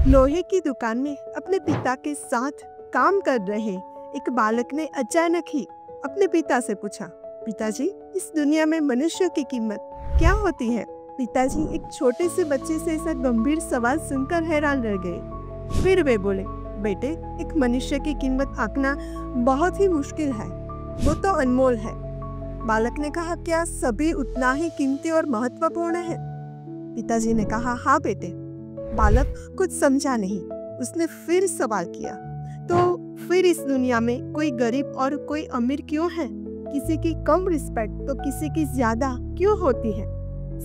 लोहे की दुकान में अपने पिता के साथ काम कर रहे एक बालक ने अचानक ही अपने पिता से पूछा, पिताजी, इस दुनिया में मनुष्य की कीमत क्या होती है? पिताजी एक छोटे से बच्चे से ऐसा गंभीर सवाल सुनकर हैरान रह गए। फिर वे बोले, बेटे, एक मनुष्य की कीमत आंकना बहुत ही मुश्किल है, वो तो अनमोल है। बालक ने कहा, क्या सभी उतना ही कीमती और महत्वपूर्ण है? पिताजी ने कहा, हाँ बेटे। बालक कुछ समझा नहीं। उसने फिर सवाल किया, तो फिर इस दुनिया में कोई गरीब और कोई अमीर क्यों है? किसी की कम रिस्पेक्ट तो किसी की ज्यादा क्यों होती है?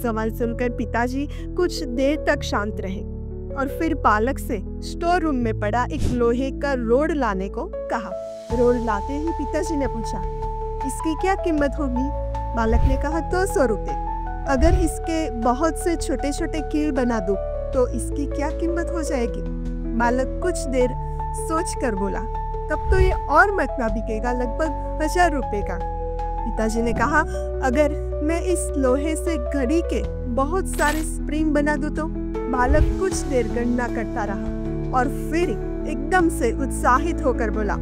सवाल सुनकर पिताजी कुछ देर तक शांत रहे और फिर बालक से स्टोर रूम में पड़ा एक लोहे का रोड लाने को कहा। रोड लाते ही पिताजी ने पूछा, इसकी क्या कीमत होगी? बालक ने कहा, 200 रुपये। अगर इसके बहुत से छोटे छोटे कील बना दूं तो इसकी क्या कीमत हो जाएगी? बालक कुछ देर सोच कर बोला, तब तो ये और महंगा बिकेगा, लगभग 1000 रुपये का। पिताजी ने कहा, अगर मैं इस लोहे से घड़ी के बहुत सारे स्प्रिंग बना दूं तो? बालक कुछ देर गणना करता रहा और फिर एकदम से उत्साहित होकर बोला,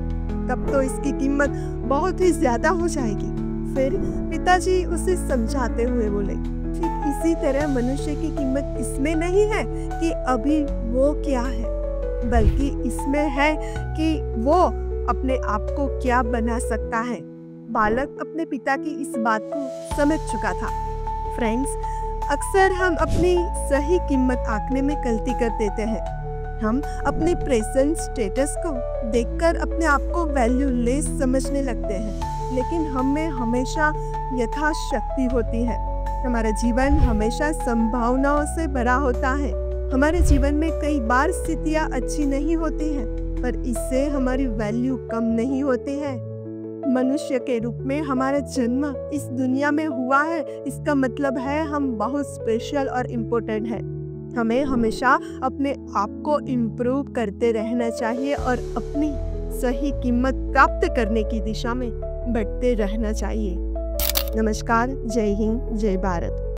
तब तो इसकी कीमत बहुत ही ज्यादा हो जाएगी। फिर पिताजी उसे समझाते हुए बोले, ठीक इसी तरह मनुष्य की कीमत इसमें नहीं है कि अभी वो क्या है, बल्कि इसमें है कि वो अपने आप को क्या बना सकता है। बालक अपने पिता की इस बात को समझ चुका था। फ्रेंड्स, अक्सर हम अपनी सही कीमत आंकने में गलती कर देते हैं। हम अपने प्रेजेंट स्टेटस को देखकर अपने आप को वैल्यूलेस समझने लगते हैं, लेकिन हमें हमेशा यथाशक्ति होती है। हमारा जीवन हमेशा संभावनाओं से भरा होता है। हमारे जीवन में कई बार स्थितियाँ अच्छी नहीं होती हैं, पर इससे हमारी वैल्यू कम नहीं होती है। मनुष्य के रूप में हमारा जन्म इस दुनिया में हुआ है, इसका मतलब है हम बहुत स्पेशल और इम्पोर्टेंट हैं। हमें हमेशा अपने आप को इम्प्रूव करते रहना चाहिए और अपनी सही कीमत प्राप्त करने की दिशा में बढ़ते रहना चाहिए। नमस्कार, जय हिंद, जय भारत।